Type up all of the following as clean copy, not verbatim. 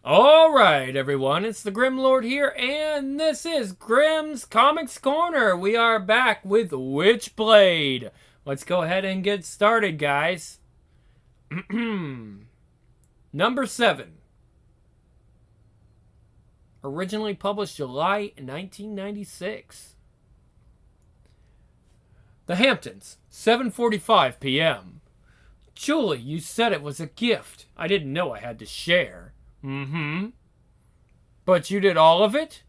Alright, everyone, it's the Grim Lord here, and this is Grimm's Comics Corner. We are back with Witchblade. Let's go ahead and get started, guys. Number 7. Originally published July 1996. The Hamptons, 7:45 p.m. Julie, you said it was a gift. I didn't know I had to share. Mm-hmm. But you did all of it?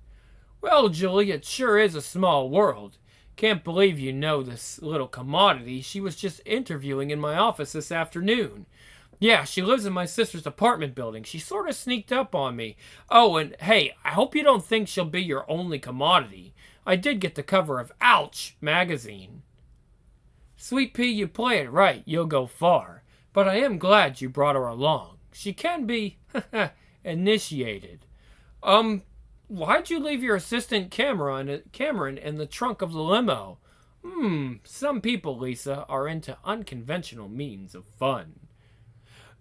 Well, Julie, it sure is a small world. Can't believe you know this little commodity. She was just interviewing in my office this afternoon. Yeah, she lives in my sister's apartment building. She sort of sneaked up on me. Oh, and hey, I hope you don't think she'll be your only commodity. I did get the cover of Ouch magazine. Sweet pea, you play it right. You'll go far. But I am glad you brought her along. She can be initiated. Why'd you leave your assistant Cameron in the trunk of the limo? Some people, Lisa, are into unconventional means of fun.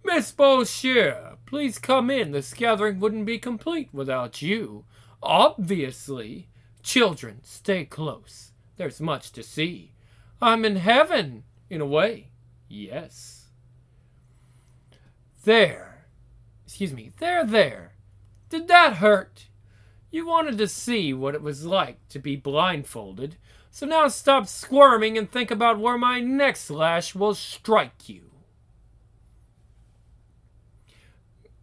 Miss Beauchère, please come in. This gathering wouldn't be complete without you. Obviously. Children, stay close. There's much to see. I'm in heaven, in a way. Yes. There. There. Did that hurt? You wanted to see what it was like to be blindfolded, so now stop squirming and think about where my next lash will strike you.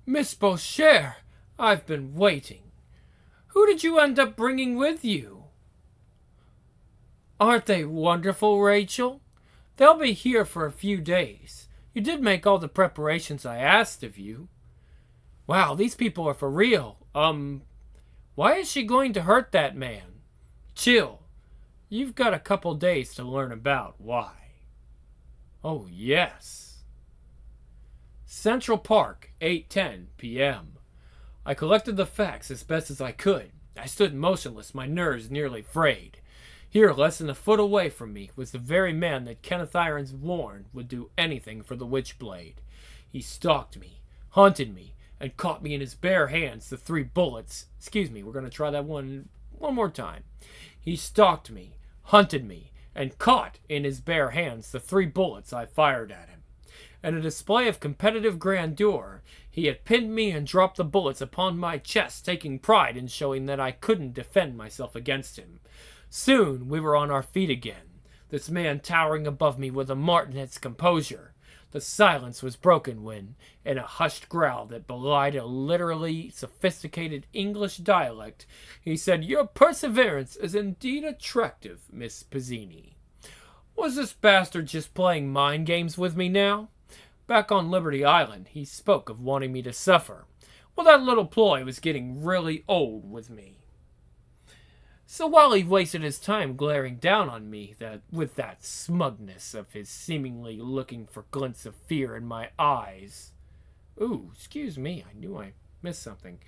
Miss Beauchère, I've been waiting. Who did you end up bringing with you? Aren't they wonderful, Rachel? They'll be here for a few days. You did make all the preparations I asked of you. Wow, these people are for real. Why is she going to hurt that man? Chill. You've got a couple days to learn about why. Oh, yes. Central Park, 8:10 p.m. I collected the facts as best as I could. I stood motionless, my nerves nearly frayed. Here, less than a foot away from me, was the very man that Kenneth Irons warned would do anything for the Witchblade. He stalked me, hunted me, and caught me in his bare hands the 3 bullets. Excuse me, we're going to try that one more time. He stalked me, hunted me, and caught in his bare hands the 3 bullets I fired at him. In a display of competitive grandeur, he had pinned me and dropped the bullets upon my chest, taking pride in showing that I couldn't defend myself against him. Soon we were on our feet again, this man towering above me with a martinet's composure. The silence was broken when, in a hushed growl that belied a literally sophisticated English dialect, he said, "Your perseverance is indeed attractive, Miss Pizzini." Was this bastard just playing mind games with me now? Back on Liberty Island, he spoke of wanting me to suffer. Well, that little ploy was getting really old with me. So while he wasted his time glaring down on me with that smugness of his seemingly looking for glints of fear in my eyes... Ooh, excuse me, I knew I missed something.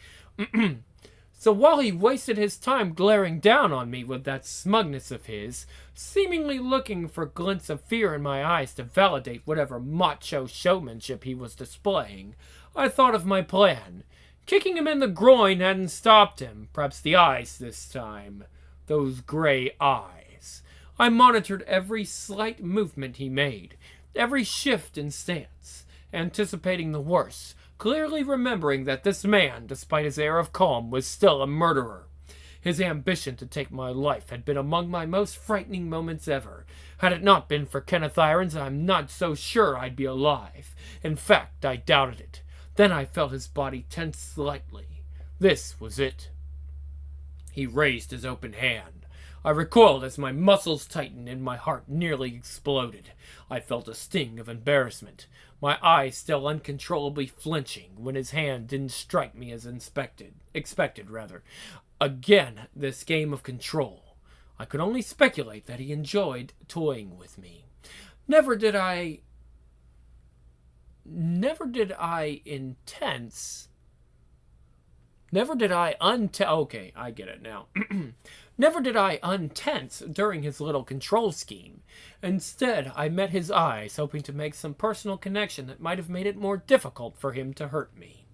So while he wasted his time glaring down on me with that smugness of his, seemingly looking for glints of fear in my eyes to validate whatever macho showmanship he was displaying, I thought of my plan. Kicking him in the groin hadn't stopped him, perhaps the eyes this time. Those gray eyes. I monitored every slight movement he made, every shift in stance, anticipating the worst, clearly remembering that this man, despite his air of calm, was still a murderer. His ambition to take my life had been among my most frightening moments ever. Had it not been for Kenneth Irons, I'm not so sure I'd be alive. In fact, I doubted it. Then I felt his body tense slightly. This was it. He raised his open hand. I recoiled as my muscles tightened and my heart nearly exploded. I felt a sting of embarrassment, my eyes still uncontrollably flinching when his hand didn't strike me as expected. Again, this game of control. I could only speculate that he enjoyed toying with me. Never did I okay, I get it now. Never did I untense during his little control scheme. Instead, I met his eyes, hoping to make some personal connection that might have made it more difficult for him to hurt me.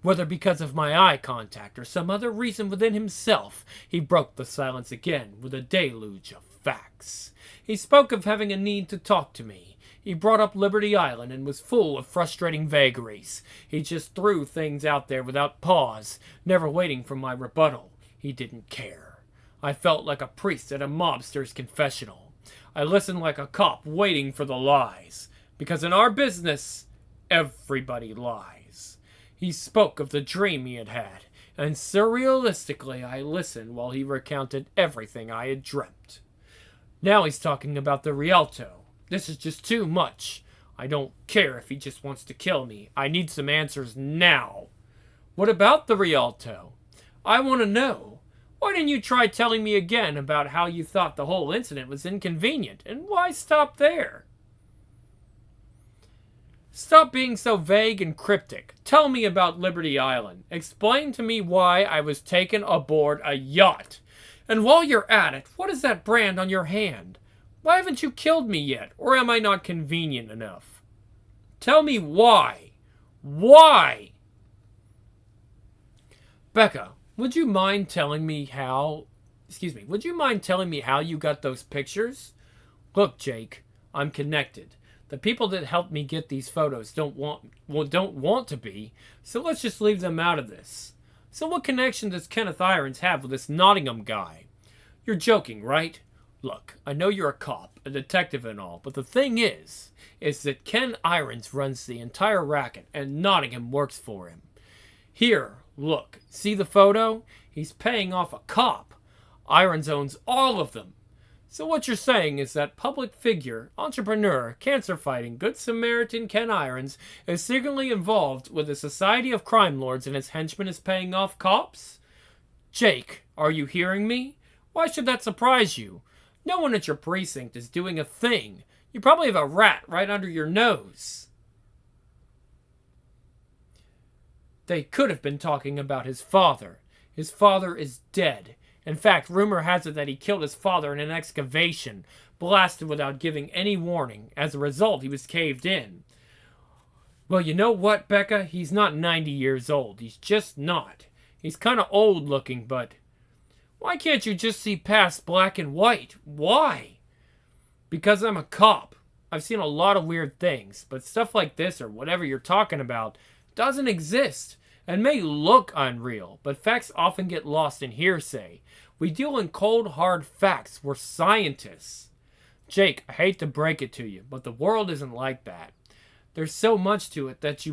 Whether because of my eye contact or some other reason within himself, he broke the silence again with a deluge of facts. He spoke of having a need to talk to me. He brought up Liberty Island and was full of frustrating vagaries. He just threw things out there without pause, never waiting for my rebuttal. He didn't care. I felt like a priest at a mobster's confessional. I listened like a cop waiting for the lies. Because in our business, everybody lies. He spoke of the dream he had had, and surrealistically I listened while he recounted everything I had dreamt. Now he's talking about the Rialto. This is just too much. I don't care if he just wants to kill me. I need some answers now. What about the Rialto? I want to know. Why didn't you try telling me again about how you thought the whole incident was inconvenient, and why stop there? Stop being so vague and cryptic. Tell me about Liberty Island. Explain to me why I was taken aboard a yacht. And while you're at it, what is that brand on your hand? Why haven't you killed me yet? Or am I not convenient enough? Tell me why. Why? Becca, would you mind telling me how... would you mind telling me how you got those pictures? Look, Jake, I'm connected. The people that helped me get these photos don't want to be, so let's just leave them out of this. So what connection does Kenneth Irons have with this Nottingham guy? You're joking, right? Look, I know you're a cop, a detective and all, but the thing is that Ken Irons runs the entire racket and Nottingham works for him. Here, look, see the photo? He's paying off a cop. Irons owns all of them. So what you're saying is that public figure, entrepreneur, cancer-fighting, good Samaritan Ken Irons is secretly involved with a society of crime lords and his henchmen is paying off cops? Jake, are you hearing me? Why should that surprise you? No one at your precinct is doing a thing. You probably have a rat right under your nose. They could have been talking about his father. His father is dead. In fact, rumor has it that he killed his father in an excavation, blasted without giving any warning. As a result, he was caved in. Well, you know what, Becca? He's not 90 years old. He's just not. He's kind of old looking, but... Why can't you just see past black and white? Why? Because I'm a cop. I've seen a lot of weird things, but stuff like this or whatever you're talking about doesn't exist and may look unreal, but facts often get lost in hearsay. We deal in cold, hard facts. We're scientists. Jake, I hate to break it to you, but the world isn't like that. There's so much to it that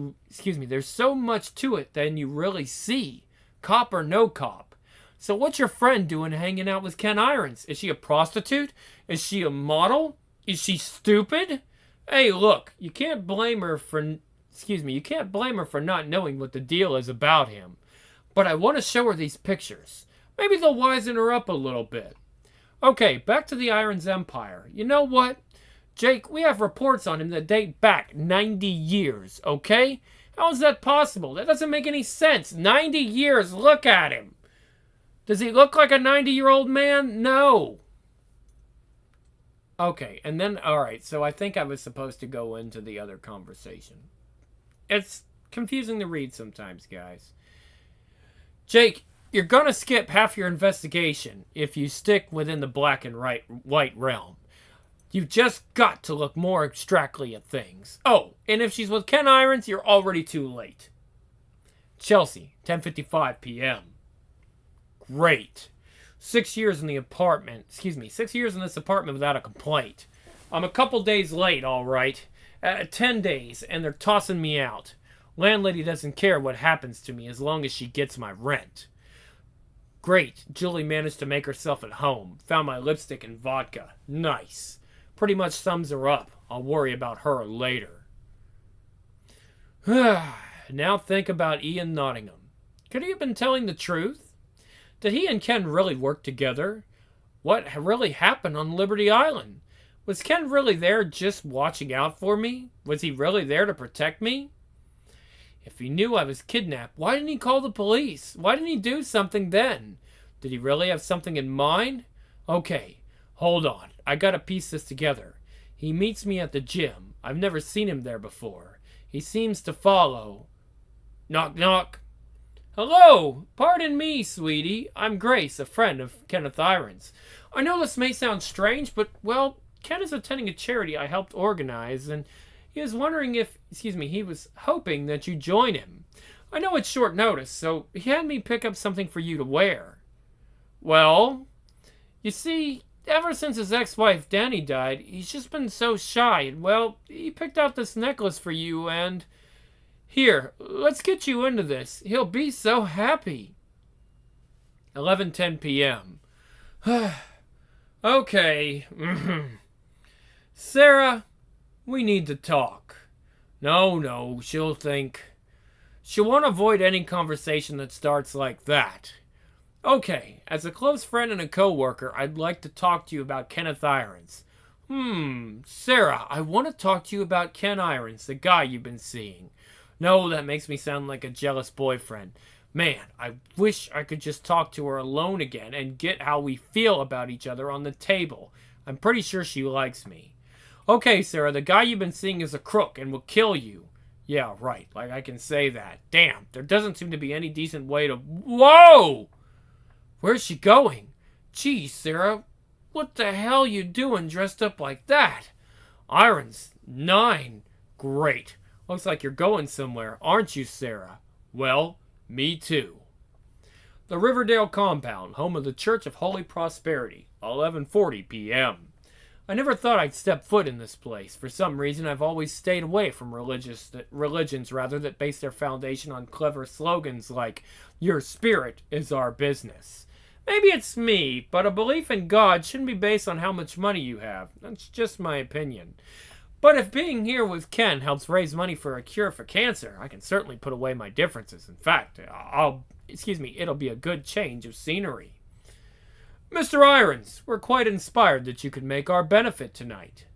there's so much to it than you really see, cop or no cop. So what's your friend doing hanging out with Ken Irons? Is she a prostitute? Is she a model? Is she stupid? Hey, look, you can't blame her for not knowing what the deal is about him. But I want to show her these pictures. Maybe they'll wizen her up a little bit. Okay, back to the Irons Empire. You know what? Jake, we have reports on him that date back 90 years, okay? How is that possible? That doesn't make any sense. 90 years, look at him. Does he look like a 90-year-old man? No. Okay, and then, alright, so I think I was supposed to go into the other conversation. It's confusing to read sometimes, guys. Jake, you're gonna skip half your investigation if you stick within the black and white realm. You've just got to look more abstractly at things. Oh, and if she's with Ken Irons, you're already too late. Chelsea, 10:55 p.m. Great. 6 years in the apartment. 6 years in this apartment without a complaint. I'm a couple days late, all right. 10 days, and they're tossing me out. Landlady doesn't care what happens to me as long as she gets my rent. Great. Julie managed to make herself at home. Found my lipstick and vodka. Nice. Pretty much sums her up. I'll worry about her later. Now think about Ian Nottingham. Could he have been telling the truth? Did he and Ken really work together? What really happened on Liberty Island? Was Ken really there just watching out for me? Was he really there to protect me? If he knew I was kidnapped, why didn't he call the police? Why didn't he do something then? Did he really have something in mind? Okay, hold on. I gotta piece this together. He meets me at the gym. I've never seen him there before. He seems to follow. Knock, knock. Hello! Pardon me, sweetie. I'm Grace, a friend of Kenneth Irons. I know this may sound strange, but, well, Ken is attending a charity I helped organize, and he was wondering if, he was hoping that you join him. I know it's short notice, so he had me pick up something for you to wear. Well, you see, ever since his ex-wife Danny died, he's just been so shy, and, well, he picked out this necklace for you, and... Here, let's get you into this. He'll be so happy. 11:10 p.m. Okay. Sarah, we need to talk. No, she'll think. She'll want to avoid any conversation that starts like that. Okay, as a close friend and a co-worker, I'd like to talk to you about Kenneth Irons. Sarah, I want to talk to you about Ken Irons, the guy you've been seeing. No, that makes me sound like a jealous boyfriend. Man, I wish I could just talk to her alone again and get how we feel about each other on the table. I'm pretty sure she likes me. Okay, Sarah, the guy you've been seeing is a crook and will kill you. Yeah, right, like I can say that. Damn, there doesn't seem to be any decent way to... Whoa! Where's she going? Geez, Sarah, what the hell you doing dressed up like that? Irons, 9. Great. Looks like you're going somewhere, aren't you, Sarah? Well, me too. The Riverdale compound, home of the Church of Holy Prosperity, 11:40 p.m. I never thought I'd step foot in this place. For some reason, I've always stayed away from religions that base their foundation on clever slogans like, "Your spirit is our business." Maybe it's me, but a belief in God shouldn't be based on how much money you have. That's just my opinion. But if being here with Ken helps raise money for a cure for cancer, I can certainly put away my differences. In fact, it'll be a good change of scenery. Mr. Irons, we're quite inspired that you could make our benefit tonight.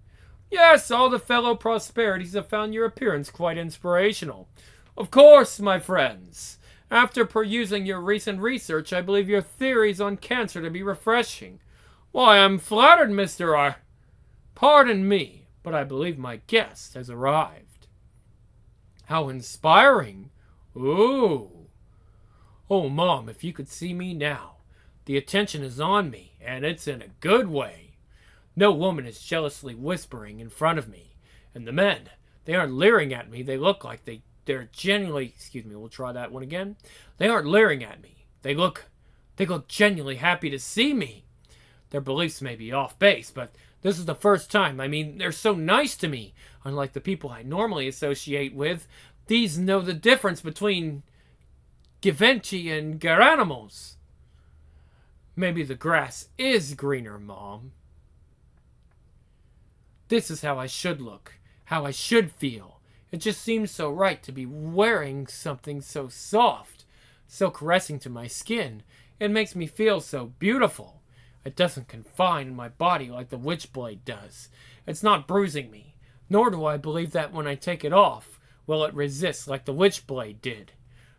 Yes, all the fellow Prosperities have found your appearance quite inspirational. Of course, my friends. After perusing your recent research, I believe your theories on cancer to be refreshing. Why, I'm flattered, Mr. Pardon me. But I believe my guest has arrived. How inspiring. Ooh. Oh, Mom, if you could see me now. The attention is on me, and it's in a good way. No woman is jealously whispering in front of me. And the men, they aren't leering at me. They look like they're genuinely... we'll try that one again. They aren't leering at me. They look genuinely happy to see me. Their beliefs may be off base, but... this is the first time. I mean, they're so nice to me. Unlike the people I normally associate with, these know the difference between Givenchy and Garanimals. Maybe the grass is greener, Mom. This is how I should look, how I should feel. It just seems so right to be wearing something so soft, so caressing to my skin. It makes me feel so beautiful. It doesn't confine my body like the Witchblade does. It's not bruising me, nor do I believe that when I take it off, will it resist like the Witchblade did.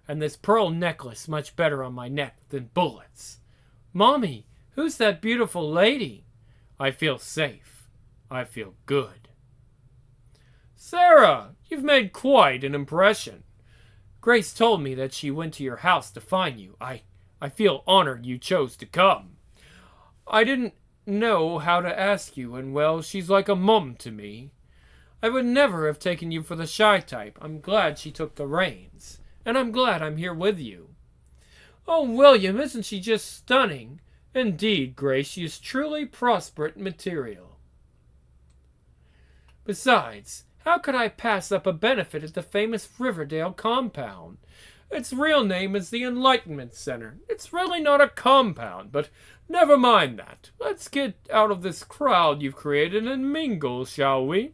And this pearl necklace much better on my neck than bullets. Mommy, who's that beautiful lady? I feel safe. I feel good. Sarah, you've made quite an impression. Grace told me that she went to your house to find you. I feel honored you chose to come. I didn't know how to ask you, and well, she's like a mum to me. I would never have taken you for the shy type. I'm glad she took the reins, and I'm glad I'm here with you. Oh, William, isn't she just stunning? Indeed, Grace, she is truly prosperous material. Besides, how could I pass up a benefit at the famous Riverdale compound? Its real name is the Enlightenment Center. It's really not a compound, but never mind that. Let's get out of this crowd you've created and mingle, shall we?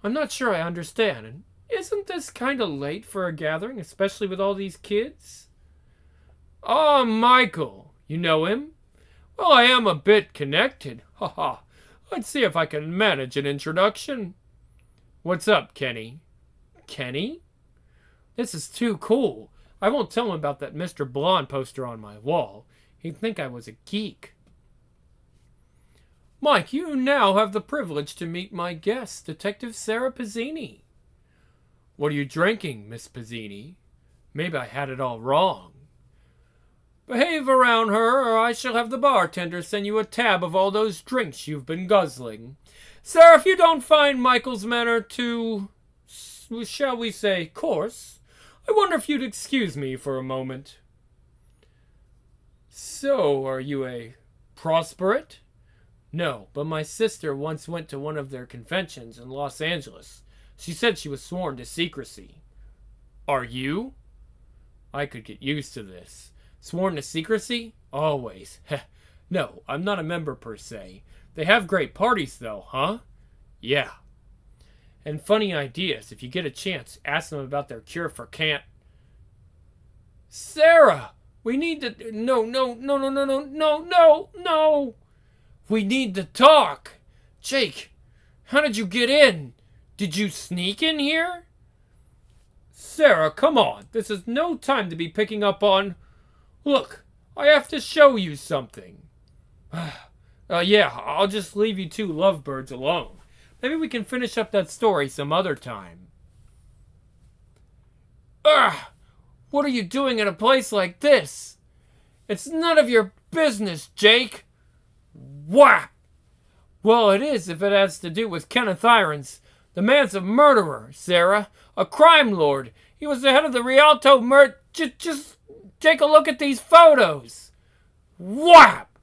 I'm not sure I understand. And isn't this kind of late for a gathering, especially with all these kids? Ah, Michael. You know him? Well, I am a bit connected. Ha ha. Let's see if I can manage an introduction. What's up, Kenny? Kenny? This is too cool. I won't tell him about that Mr. Blonde poster on my wall. He'd think I was a geek. Mike, you now have the privilege to meet my guest, Detective Sarah Pizzini. What are you drinking, Miss Pizzini? Maybe I had it all wrong. Behave around her, or I shall have the bartender send you a tab of all those drinks you've been guzzling. Sir, if you don't find Michael's manner too, shall we say, coarse, I wonder if you'd excuse me for a moment. So, are you a prosperite? No, but my sister once went to one of their conventions in Los Angeles. She said she was sworn to secrecy. Are you? I could get used to this. Sworn to secrecy? Always. No, I'm not a member per se. They have great parties though, huh? Yeah. And funny ideas. If you get a chance, ask them about their cure for can't. Sarah! We need to... No. We need to talk. Jake, how did you get in? Did you sneak in here? Sarah, come on. This is no time to be picking up on... Look, I have to show you something. Yeah, I'll just leave you two lovebirds alone. Maybe we can finish up that story some other time. What are you doing in a place like this? It's none of your business, Jake. Whap! Well, it is if it has to do with Kenneth Irons. The man's a murderer, Sarah. A crime lord. He was the head of the Rialto Just take a look at these photos. Whap!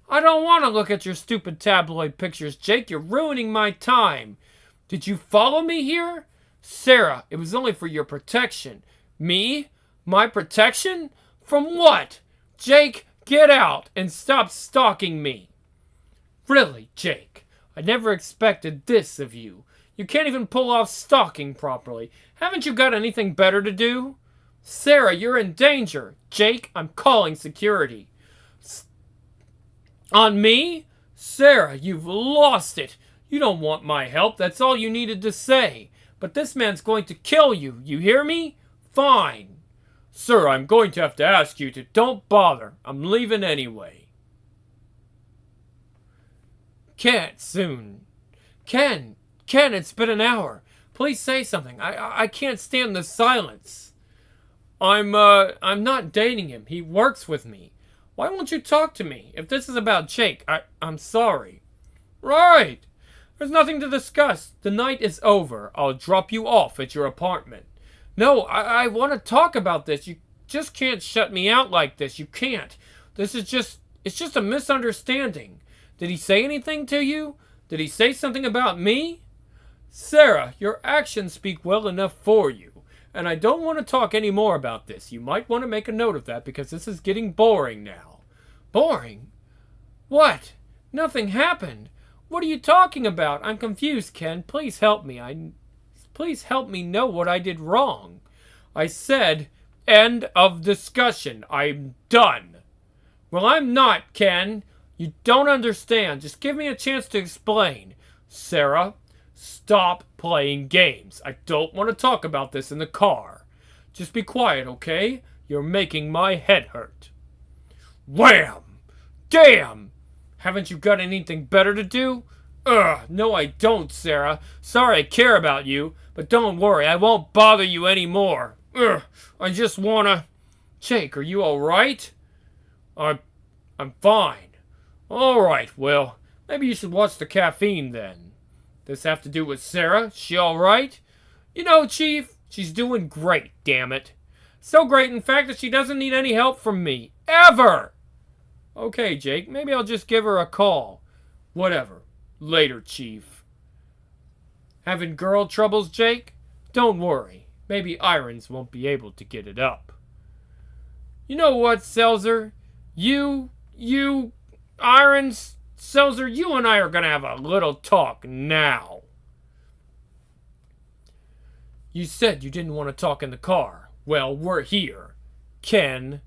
I don't want to look at your stupid tabloid pictures, Jake. You're ruining my time. Did you follow me here? Sarah, it was only for your protection. Me? My protection? From what? Jake, get out and stop stalking me. Really, Jake, I never expected this of you. You can't even pull off stalking properly. Haven't you got anything better to do? Sarah, you're in danger. Jake, I'm calling security. On me? Sarah, you've lost it. You don't want my help. That's all you needed to say. But this man's going to kill you. You hear me? Fine. Sir, I'm going to have to ask you to... Don't bother. I'm leaving anyway. Can't soon. Ken, it's been an hour. Please say something. I can't stand the silence. I'm not dating him. He works with me. Why won't you talk to me? If this is about Jake, I'm sorry. Right. There's nothing to discuss. The night is over. I'll drop you off at your apartment. No, I want to talk about this. You just can't shut me out like this. You can't. It's just a misunderstanding. Did he say anything to you? Did he say something about me? Sarah, your actions speak well enough for you. And I don't want to talk any more about this. You might want to make a note of that because this is getting boring now. Boring? What? Nothing happened. What are you talking about? I'm confused, Ken. Please help me. Please help me know what I did wrong. I said, end of discussion. I'm done. Well, I'm not, Ken. You don't understand. Just give me a chance to explain. Sarah, stop playing games. I don't want to talk about this in the car. Just be quiet, okay? You're making my head hurt. Wham! Damn! Haven't you got anything better to do? No I don't, Sarah. Sorry I care about you, but don't worry, I won't bother you anymore. I just wanna... Jake, are you alright? I'm fine. Alright, well, maybe you should watch the caffeine then. This have to do with Sarah? She alright? You know, Chief, she's doing great, damn it. So great, in fact, that she doesn't need any help from me. Ever! Okay, Jake, maybe I'll just give her a call. Whatever. Later, Chief. Having girl troubles, Jake? Don't worry. Maybe Irons won't be able to get it up. You know what, Selzer? Irons... Selzer, you and I are going to have a little talk now. You said you didn't want to talk in the car. Well, we're here. Ken.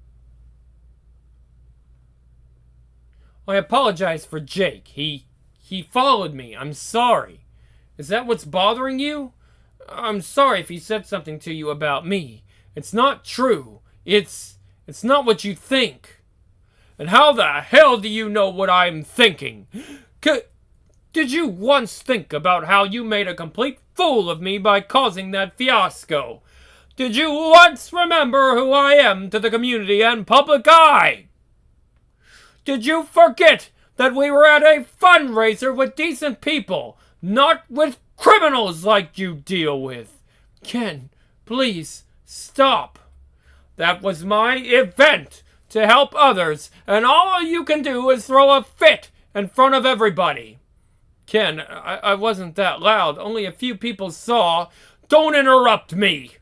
I apologize for Jake. He followed me. I'm sorry. Is that what's bothering you? I'm sorry if he said something to you about me. It's not true. It's not what you think. And how the hell do you know what I'm thinking? Did you once think about how you made a complete fool of me by causing that fiasco? Did you once remember who I am to the community and public eye? Did you forget that we were at a fundraiser with decent people, not with criminals like you deal with? Ken, please, stop. That was my event to help others, and all you can do is throw a fit in front of everybody. Ken, I wasn't that loud. Only a few people saw. Don't interrupt me.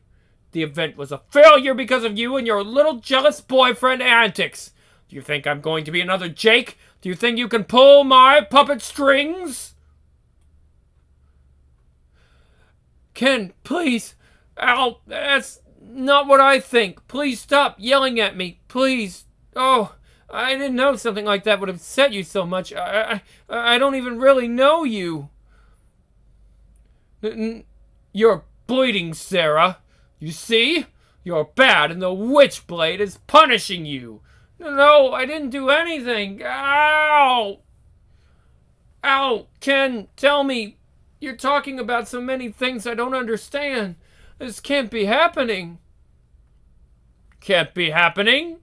The event was a failure because of you and your little jealous boyfriend antics. Do you think I'm going to be another Jake? Do you think you can pull my puppet strings? Ken, please. Al, that's not what I think. Please stop yelling at me. Please. Oh, I didn't know something like that would upset you so much. I don't even really know you. You're bleeding, Sarah. You see? You're bad and the Witchblade is punishing you. No, I didn't do anything. Ow! Ow! Ken, tell me. You're talking about so many things I don't understand. This can't be happening. Can't be happening?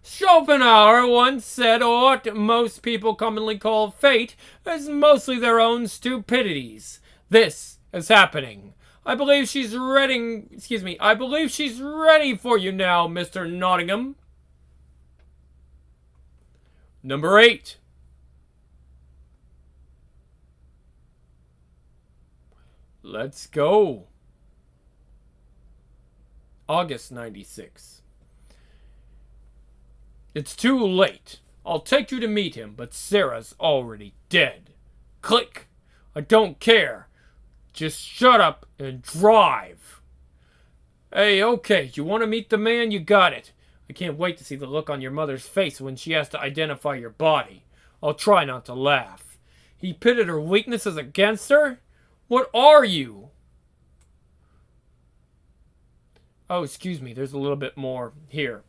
Schopenhauer once said what most people commonly call fate is mostly their own stupidities. This is happening. I believe she's ready for you now, Mr. Nottingham. Number 8. Let's go. August 96. It's too late. I'll take you to meet him, but Sarah's already dead. Click. I don't care. Just shut up and drive. Hey, okay, you want to meet the man? You got it. I can't wait to see the look on your mother's face when she has to identify your body. I'll try not to laugh. He pitted her weaknesses against her? What are you? Oh, excuse me, there's a little bit more here.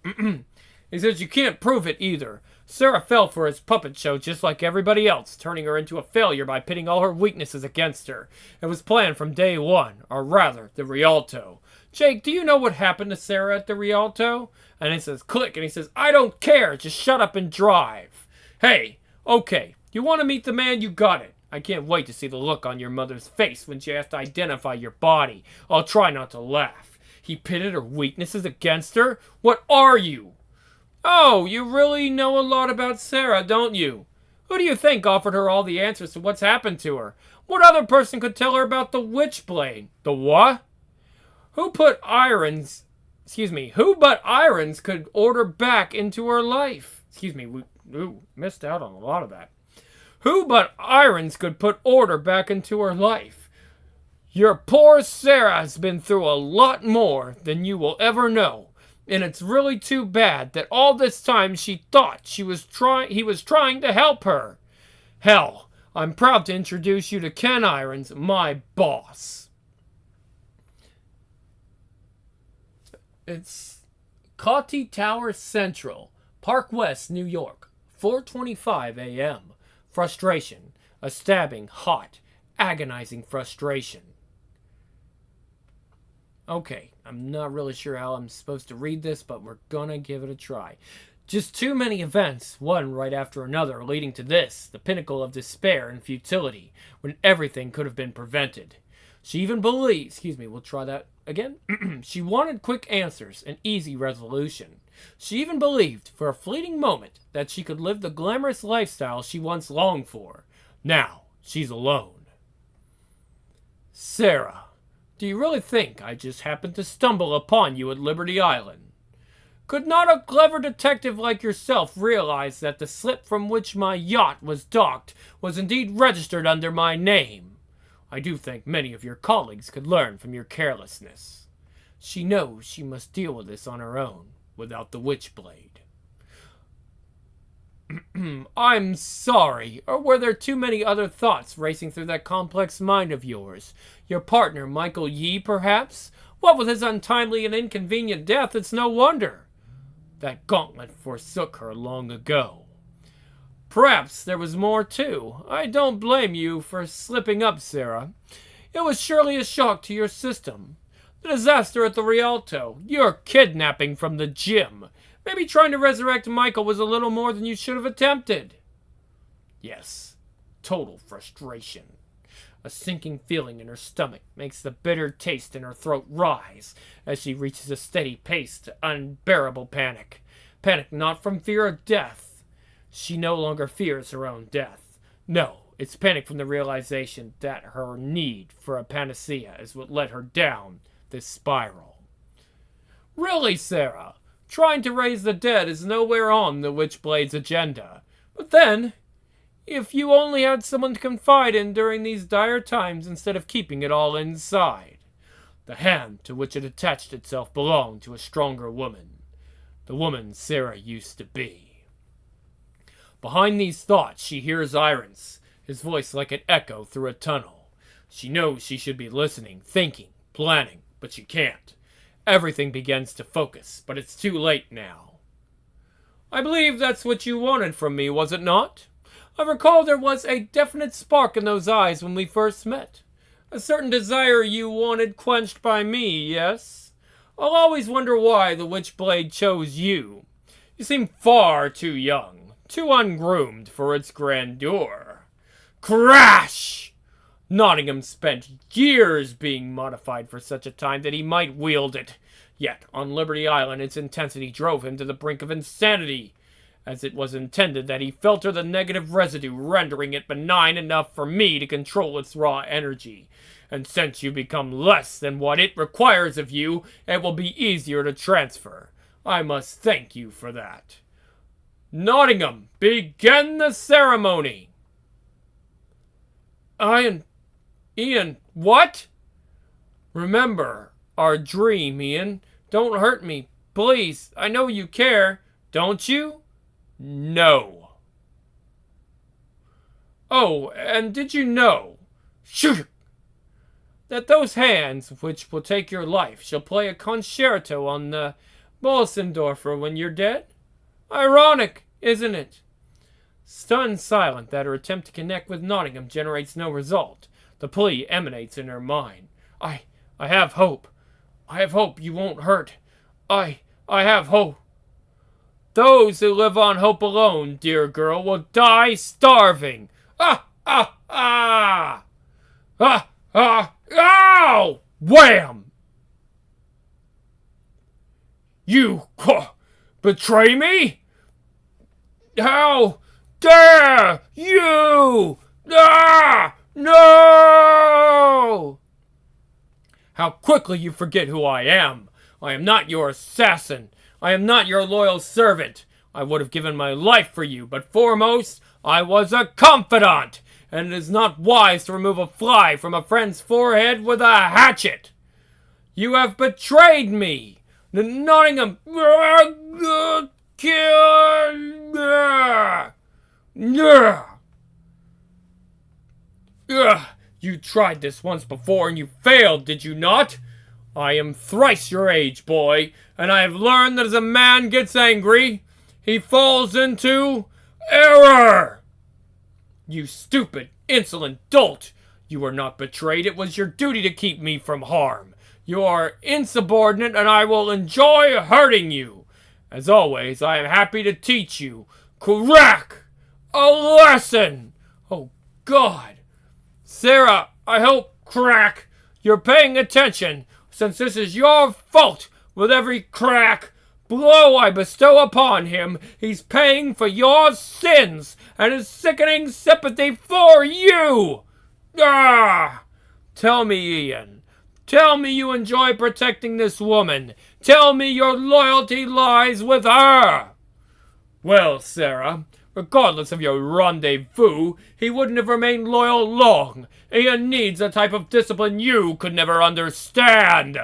He says you can't prove it either. Sarah fell for his puppet show just like everybody else, turning her into a failure by pitting all her weaknesses against her. It was planned from day one, or rather, the Rialto. Jake, do you know what happened to Sarah at the Rialto? And he says, click, and he says, I don't care, just shut up and drive. Hey, okay, you want to meet the man? You got it. I can't wait to see the look on your mother's face when she has to identify your body. I'll try not to laugh. He pitted her weaknesses against her? What are you? Oh, you really know a lot about Sarah, don't you? Who do you think offered her all the answers to what's happened to her? What other person could tell her about the Witchblade? The what? Who but Irons could order back into her life? We missed out on a lot of that. Who but Irons could put order back into her life? Your poor Sarah has been through a lot more than you will ever know. And it's really too bad that all this time she thought he was trying to help her. Hell, I'm proud to introduce you to Ken Irons, my boss. It's Cawty Tower Central, Park West, New York, 4:25 a.m. Frustration, a stabbing, hot, agonizing frustration. Okay, I'm not really sure how I'm supposed to read this, but we're gonna give it a try. Just too many events, one right after another, leading to this, the pinnacle of despair and futility, when everything could have been prevented. She even believed, we'll try that again. She wanted quick answers and easy resolution. She even believed, for a fleeting moment, that she could live the glamorous lifestyle she once longed for. Now, she's alone. Sarah. Do you really think I just happened to stumble upon you at Liberty Island? Could not a clever detective like yourself realize that the slip from which my yacht was docked was indeed registered under my name? I do think many of your colleagues could learn from your carelessness. She knows she must deal with this on her own, without the Witchblade. I'm sorry, or were there too many other thoughts racing through that complex mind of yours? Your partner, Michael Yee, perhaps? What with his untimely and inconvenient death, it's no wonder. That gauntlet forsook her long ago. Perhaps there was more, too. I don't blame you for slipping up, Sarah. It was surely a shock to your system. The disaster at the Rialto. Your kidnapping from the gym. Maybe trying to resurrect Michael was a little more than you should have attempted. Yes, total frustration. A sinking feeling in her stomach makes the bitter taste in her throat rise as she reaches a steady pace to unbearable panic. Panic not from fear of death. She no longer fears her own death. No, it's panic from the realization that her need for a panacea is what led her down this spiral. Really, Sarah, trying to raise the dead is nowhere on the Witchblade's agenda. But then, if you only had someone to confide in during these dire times instead of keeping it all inside. The hand to which it attached itself belonged to a stronger woman. The woman Sarah used to be. Behind these thoughts, she hears Irons, his voice like an echo through a tunnel. She knows she should be listening, thinking, planning, but she can't. Everything begins to focus, but it's too late now. I believe that's what you wanted from me, was it not? I recall there was a definite spark in those eyes when we first met. A certain desire you wanted quenched by me, yes? I'll always wonder why the Witchblade chose you. You seem far too young, too ungroomed for its grandeur. Crash! Nottingham spent years being modified for such a time that he might wield it. Yet, on Liberty Island, its intensity drove him to the brink of insanity, as it was intended that he filter the negative residue, rendering it benign enough for me to control its raw energy. And since you become less than what it requires of you, it will be easier to transfer. I must thank you for that. Nottingham, begin the ceremony. Ian, what? Remember our dream, Ian. Don't hurt me, please. I know you care, don't you? No. Oh, and did you know, shoot, that those hands, which will take your life, shall play a concerto on the Bolsendorfer when you're dead? Ironic, isn't it? Stunned silent that her attempt to connect with Nottingham generates no result, the plea emanates in her mind. I have hope. I have hope you won't hurt. I have hope. Those who live on hope alone, dear girl, will die starving. Ow! Wham! You betray me? How dare you? No! How quickly you forget who I am. I am not your assassin. I am not your loyal servant. I would have given my life for you, but foremost, I was a confidant, and it is not wise to remove a fly from a friend's forehead with a hatchet. You have betrayed me. Nottingham, you tried this once before and you failed, did you not? I am thrice your age, boy, and I have learned that as a man gets angry, he falls into error. You stupid, insolent dolt. You were not betrayed. It was your duty to keep me from harm. You are insubordinate, and I will enjoy hurting you. As always, I am happy to teach you. Crack! A lesson! Oh, God. Sarah, I hope, crack, you're paying attention, since this is your fault. With every crack, blow I bestow upon him, he's paying for your sins and his sickening sympathy for you. Tell me, Ian. Tell me you enjoy protecting this woman. Tell me your loyalty lies with her. Well, Sarah, regardless of your rendezvous, he wouldn't have remained loyal long. Ian needs a type of discipline you could never understand.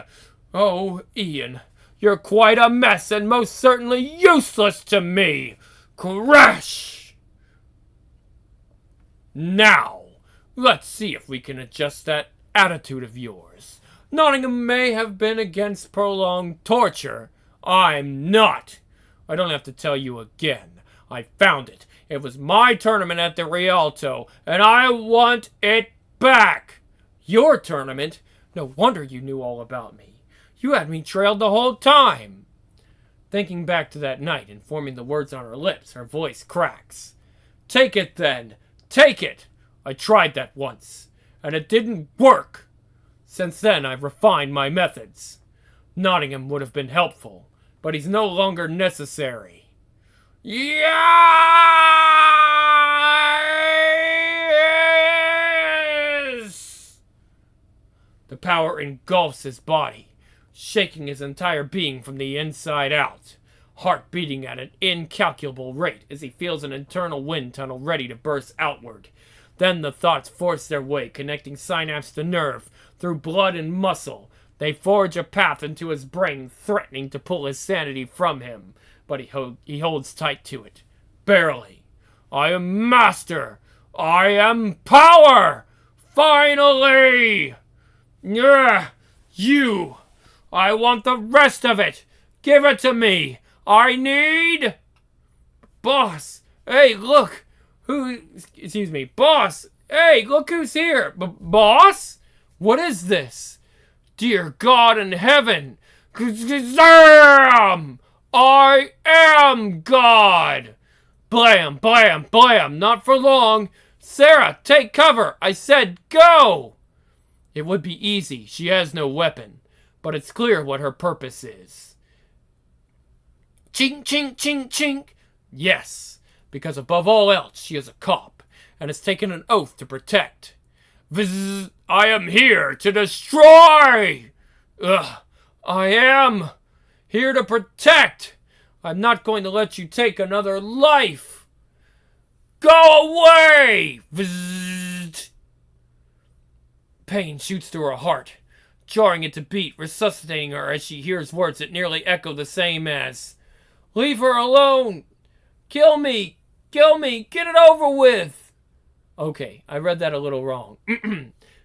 Oh, Ian, you're quite a mess and most certainly useless to me. Crash! Now, let's see if we can adjust that attitude of yours. Nottingham may have been against prolonged torture. I'm not. I don't have to tell you again. I found it. It was my tournament at the Rialto, and I want it back. Your tournament? No wonder you knew all about me. You had me trailed the whole time. Thinking back to that night and forming the words on her lips, her voice cracks. Take it then. Take it. I tried that once, and it didn't work. Since then, I've refined my methods. Nottingham would have been helpful, but he's no longer necessary. Yes! The power engulfs his body, shaking his entire being from the inside out, heart beating at an incalculable rate as he feels an internal wind tunnel ready to burst outward. Then the thoughts force their way, connecting synapse to nerve, through blood and muscle. They forge a path into his brain, threatening to pull his sanity from him, but he holds tight to it. Barely. I am master! I am power! Finally! Yeah, you! I want the rest of it! Give it to me! I need... Boss! Hey, look! Boss! Hey, look who's here! Boss? What is this? Dear God in heaven! Zam! I am God! Blam, blam, blam! Not for long! Sarah, take cover! I said go! It would be easy. She has no weapon. But it's clear what her purpose is. Chink, chink, chink, chink! Yes, because above all else, she is a cop, and has taken an oath to protect. Viz, I am here to destroy! Ugh, I am here to protect! I'm not going to let you take another life! Go away! Viz. Pain shoots through her heart, jarring it to beat, resuscitating her as she hears words that nearly echo the same as, leave her alone! Kill me! Kill me! Get it over with! Okay, I read that a little wrong.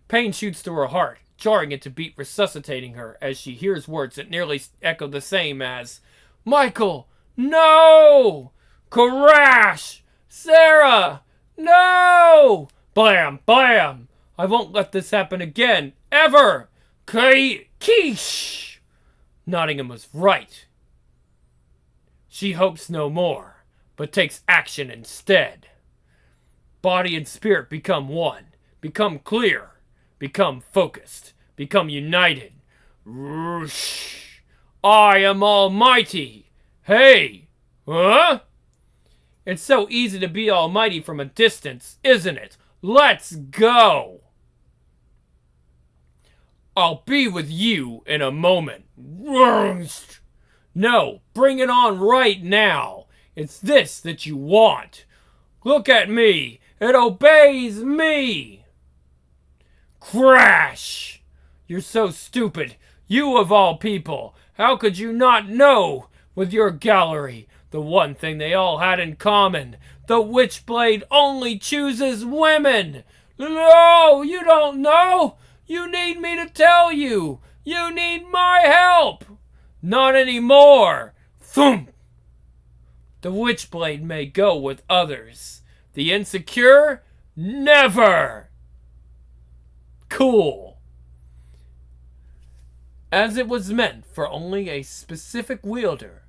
Pain shoots through her heart, jarring it to beat, resuscitating her as she hears words that nearly echo the same as, Michael! No! Crash! Sarah! No! Blam! Blam! I won't let this happen again! Ever! Quiche! Nottingham was right. She hopes no more, but takes action instead. Body and spirit become one, become clear, become focused, become united. Roosh! I am almighty! Hey! Huh? It's so easy to be almighty from a distance, isn't it? Let's go! I'll be with you in a moment. No, bring it on right now. It's this that you want. Look at me. It obeys me. Crash! You're so stupid. You of all people. How could you not know? With your gallery, the one thing they all had in common. The Witchblade only chooses women. No, you don't know. You need me to tell you. You need my help. Not anymore. Thump. The Witchblade may go with others. The insecure, never. Cool. As it was meant for only a specific wielder,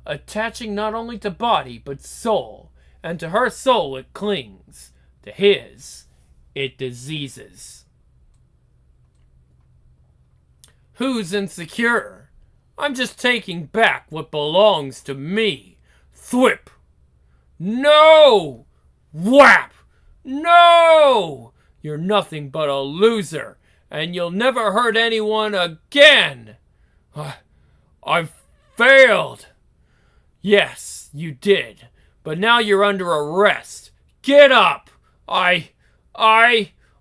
attaching not only to body but soul, and to her soul it clings, to his it diseases. Who's insecure? I'm just taking back what belongs to me. Thwip! No! Whap! No! You're nothing but a loser, and you'll never hurt anyone again! I've failed! Yes, you did, but now you're under arrest. Get up! I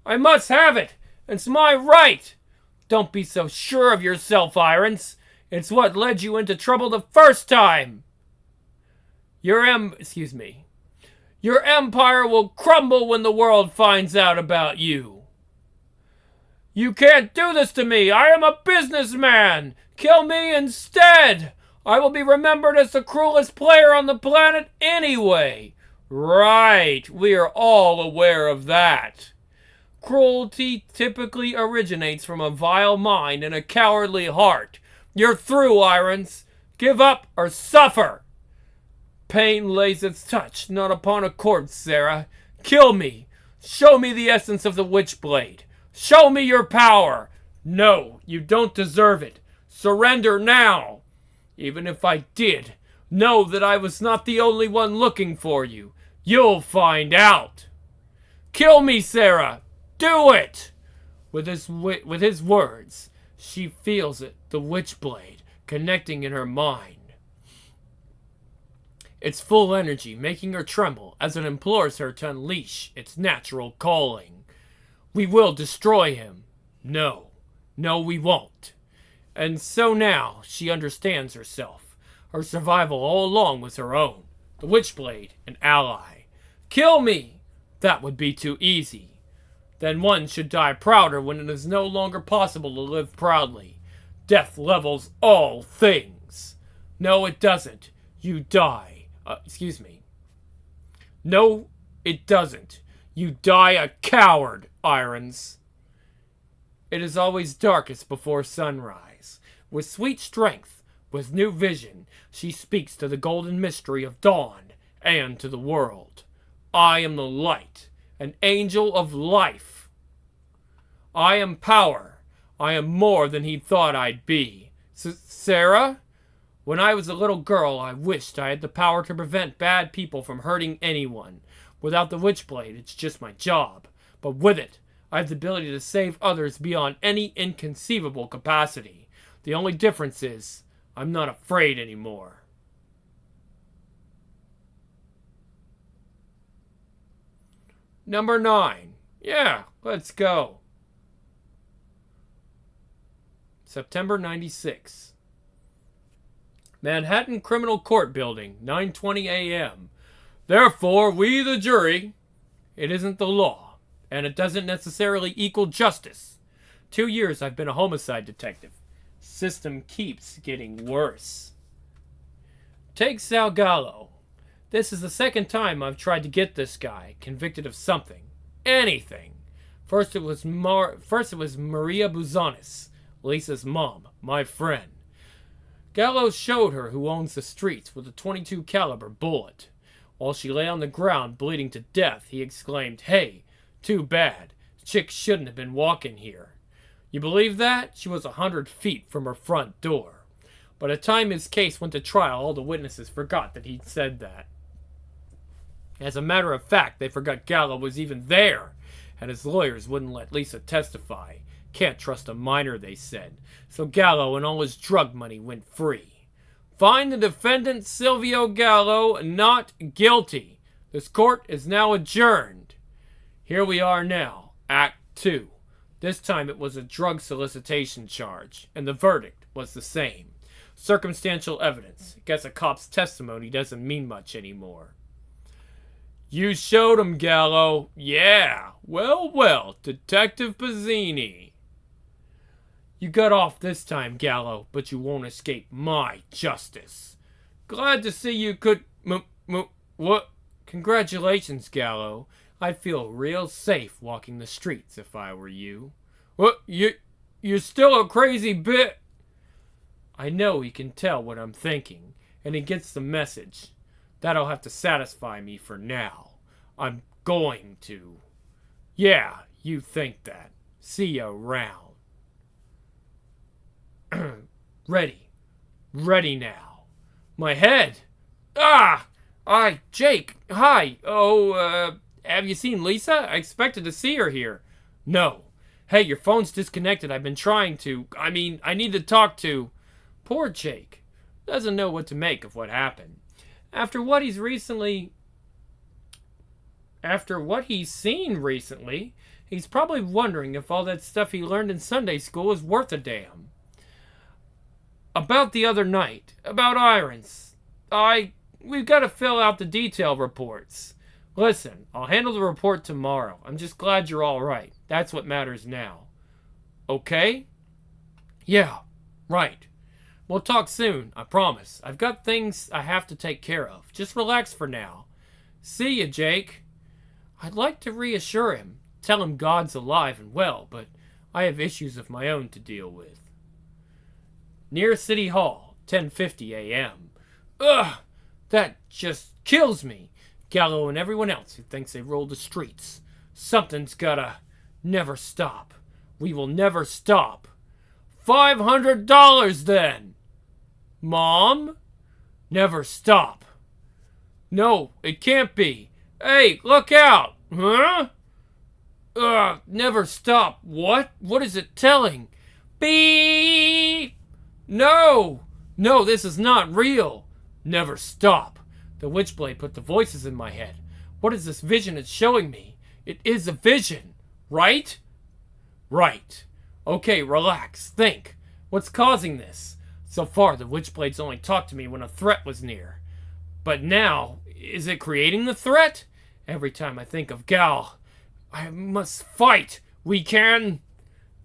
must have it! It's my right! Don't be so sure of yourself, Irons. It's what led you into trouble the first time. Your empire will crumble when the world finds out about you. You can't do this to me. I am a businessman. Kill me instead. I will be remembered as the cruelest player on the planet anyway. Right, we are all aware of that. Cruelty typically originates from a vile mind and a cowardly heart. You're through, Irons. Give up or suffer. Pain lays its touch not upon a corpse, Sarah. Kill me. Show me the essence of the Witchblade. Show me your power. No, you don't deserve it. Surrender now. Even if I did, know that I was not the only one looking for you. You'll find out. Kill me, Sarah. Do it. With his words, she feels it, the Witchblade, connecting in her mind. Its full energy making her tremble as it implores her to unleash its natural calling. We will destroy him. No, we won't. And so now she understands herself. Her survival all along was her own. The Witchblade, an ally. Kill me! That would be too easy. Then one should die prouder when it is no longer possible to live proudly. Death levels all things. No, it doesn't. You die. No, it doesn't. You die a coward, Irons. It is always darkest before sunrise. With sweet strength, with new vision, she speaks to the golden mystery of dawn and to the world. I am the light, an angel of life. I am power. I am more than he thought I'd be. Sarah? When I was a little girl, I wished I had the power to prevent bad people from hurting anyone. Without the Witchblade, it's just my job. But with it, I have the ability to save others beyond any inconceivable capacity. The only difference is, I'm not afraid anymore. Number 9. Yeah, let's go. September 96. Manhattan Criminal Court Building, 9:20 a.m. Therefore, we the jury, it isn't the law, and it doesn't necessarily equal justice. 2 years I've been a homicide detective. System keeps getting worse. Take Sal Gallo. This is the second time I've tried to get this guy convicted of something. Anything. First it was Maria Buzonis, Lisa's mom, my friend. Gallo showed her who owns the streets with a .22 caliber bullet. While she lay on the ground bleeding to death, he exclaimed, "Hey, too bad. Chick shouldn't have been walking here." You believe that? She was 100 feet from her front door. By the time his case went to trial, all the witnesses forgot that he'd said that. As a matter of fact, they forgot Gallo was even there, and his lawyers wouldn't let Lisa testify. Can't trust a minor, they said. So Gallo and all his drug money went free. Find the defendant, Silvio Gallo, not guilty. This court is now adjourned. Here we are now, Act 2. This time it was a drug solicitation charge, and the verdict was the same. Circumstantial evidence. Guess a cop's testimony doesn't mean much anymore. You showed him, Gallo. Yeah. Well, Detective Pizzini. You got off this time, Gallo, but you won't escape my justice. Glad to see you could... What? Congratulations, Gallo. I'd feel real safe walking the streets if I were you. What? You're still a crazy bit... I know he can tell what I'm thinking, and he gets the message. That'll have to satisfy me for now. I'm going to. Yeah, you think that. See you around. Ready now. My head. Jake. Hi. Have you seen Lisa? I expected to see her here. No. Hey, your phone's disconnected. I've been trying to. I need to talk to... Poor Jake. Doesn't know what to make of what happened. After what he's seen recently, he's probably wondering if all that stuff he learned in Sunday school is worth a damn. About the other night, about Irons, we've got to fill out the detail reports. Listen, I'll handle the report tomorrow. I'm just glad you're all right. That's what matters now. Okay? Yeah, right. We'll talk soon, I promise. I've got things I have to take care of. Just relax for now. See you, Jake. I'd like to reassure him, tell him God's alive and well, but I have issues of my own to deal with. Near City Hall, 10:50 a.m. Ugh! That just kills me. Gallo and everyone else who thinks they rule the streets. Something's gotta never stop. We will never stop. $500 then! Mom? Never stop. No, it can't be. Hey, look out! Huh? Never stop. What? What is it telling? Beep! No! No, this is not real. Never stop. The Witchblade put the voices in my head. What is this vision it's showing me? It is a vision, right? Right. Okay, relax. Think. What's causing this? So far, the Witchblades only talked to me when a threat was near. But now, is it creating the threat? Every time I think of Gal, I must fight. We can.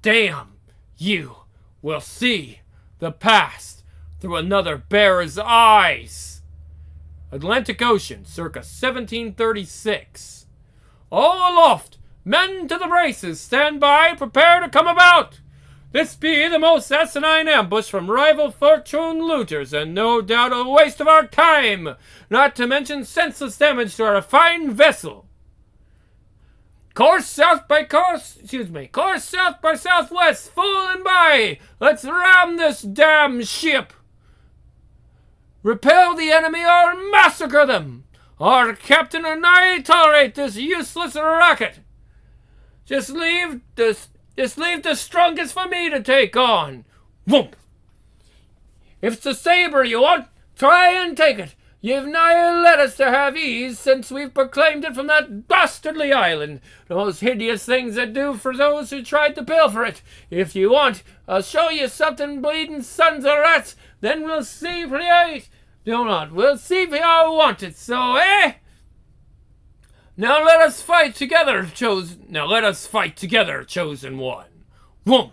Damn. You will see the past through another bearer's eyes. Atlantic Ocean, circa 1736. All aloft! Men to the braces! Stand by! Prepare to come about! This be the most asinine ambush from rival fortune looters, and no doubt a waste of our time, not to mention senseless damage to our fine vessel. Course south by southwest, full and by. Let's ram this damn ship. Repel the enemy or massacre them. Our captain and I tolerate this useless racket. Just leave the strongest for me to take on. Whoop! If it's the saber you want, try and take it. You've nigh let us to have ease since we've proclaimed it from that dastardly island. Those hideous things that do for those who tried to pilfer it. If you want, I'll show you something, bleeding sons of rats. Then we'll see for you. We'll see if you all want it. So, eh? Now let us fight together, chosen one. Whoomp!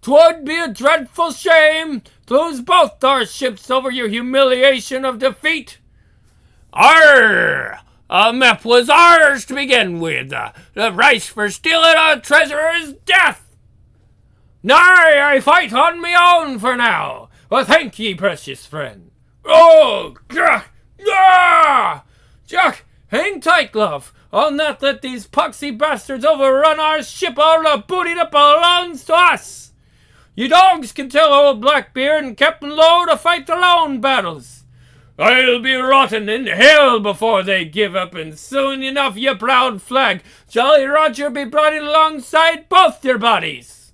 'Twould be a dreadful shame to lose both our ships over your humiliation of defeat. Arr! A map was ours to begin with. The price for stealing our treasure is death. Nay, I fight on me own for now. Well, thank ye, precious friend. Oh, Jack! Ah! Jack, hang tight, love. I'll not let these poxy bastards overrun our ship. All the booty that belongs to us. You dogs can tell old Blackbeard and Captain Lowe to fight their own battles. I'll be rotting in hell before they give up, and soon enough, you proud flag, Jolly Roger be brought alongside both your bodies.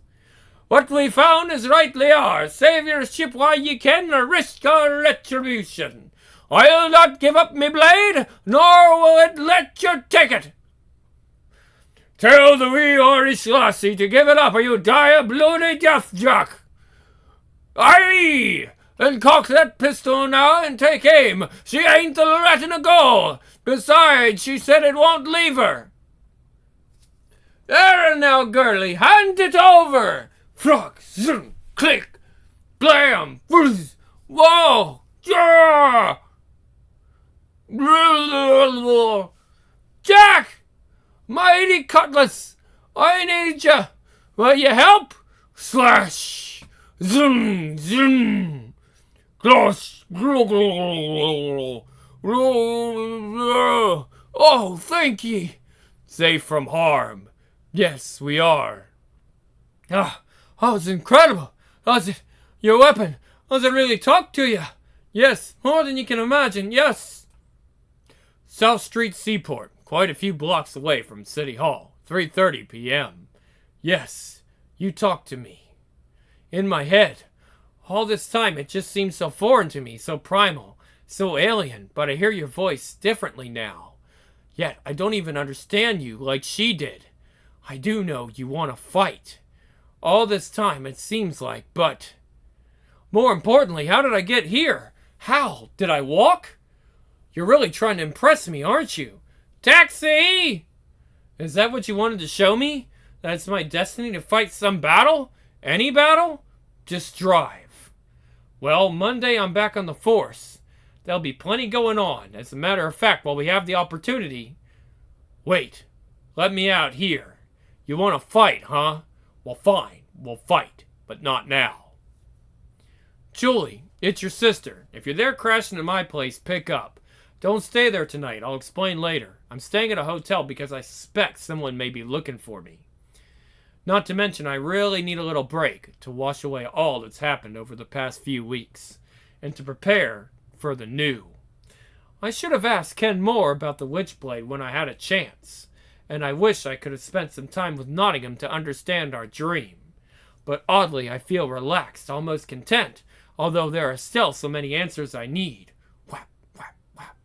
What we found is rightly ours. Save your ship while ye can, or risk our retribution. I'll not give up me blade, nor will it let you take it. Tell the wee Irish lassie to give it up, or you die a bloody death, Jack. Aye! Then cock that pistol now and take aim. She ain't the rat in a goal. Besides, she said it won't leave her. There now, girlie, hand it over. Frog, zoom, click, blam, frizz, whoa, yeah! Jack! Mighty Cutlass! I need you! Will you help? Slash! Zoom! Zoom! Gloss! Oh, thank ye! Safe from harm. Yes, we are. Ah, that was incredible! Was it your weapon? Does it really talk to you? Yes, more than you can imagine, yes! South Street Seaport, quite a few blocks away from City Hall, 3:30 p.m. Yes, you talk to me. In my head. All this time it just seems so foreign to me, so primal, so alien, but I hear your voice differently now. Yet I don't even understand you like she did. I do know you want to fight. All this time it seems like, but... More importantly, how did I get here? How? Did I walk? You're really trying to impress me, aren't you? Taxi! Is that what you wanted to show me? That it's my destiny to fight some battle? Any battle? Just drive. Well, Monday I'm back on the force. There'll be plenty going on. As a matter of fact, while we have the opportunity... Wait. Let me out here. You want to fight, huh? Well, fine. We'll fight. But not now. Julie, it's your sister. If you're there crashing at my place, pick up. Don't stay there tonight. I'll explain later. I'm staying at a hotel because I suspect someone may be looking for me. Not to mention, I really need a little break to wash away all that's happened over the past few weeks, and to prepare for the new. I should have asked Ken more about the Witchblade when I had a chance, and I wish I could have spent some time with Nottingham to understand our dream. But oddly, I feel relaxed, almost content, although there are still so many answers I need. Whap, whap, whap.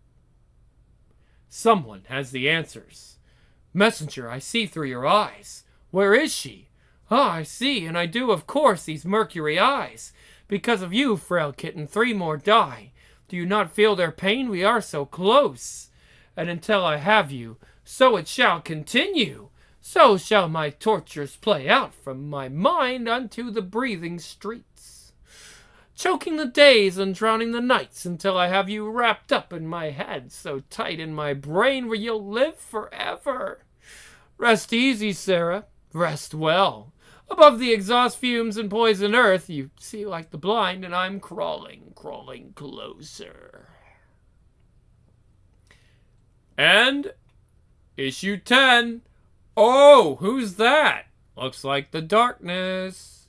Someone has the answers. Messenger, I see through your eyes. Where is she? Ah, I see, and I do, of course, these mercury eyes. Because of you, frail kitten, 3 more die. Do you not feel their pain? We are so close. And until I have you, so it shall continue. So shall my tortures play out from my mind unto the breathing streets, choking the days and drowning the nights until I have you wrapped up in my head, so tight in my brain where you'll live forever. Rest easy, Sarah. Rest well. Above the exhaust fumes and poison earth, you see like the blind, and I'm crawling closer. And issue 10. Oh, who's that? Looks like the darkness.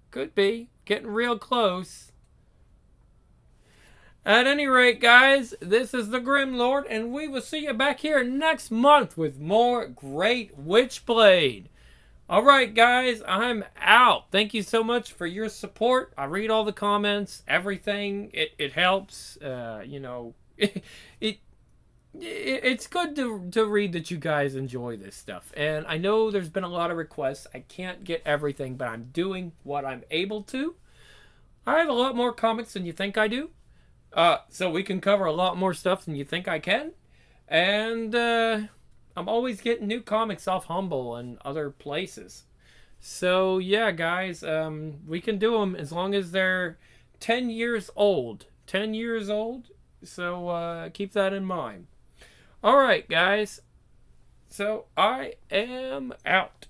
Could be. Getting real close. At any rate, guys, this is the Grim Lord, and we will see you back here next month with more great Witchblade. Alright, guys, I'm out. Thank you so much for your support. I read all the comments, everything. It helps. It's good to read that you guys enjoy this stuff. And I know there's been a lot of requests. I can't get everything, but I'm doing what I'm able to. I have a lot more comics than you think I do. So we can cover a lot more stuff than you think I can. And I'm always getting new comics off Humble and other places. So yeah, guys, we can do them as long as they're 10 years old. 10 years old. So keep that in mind. Alright, guys. So I am out.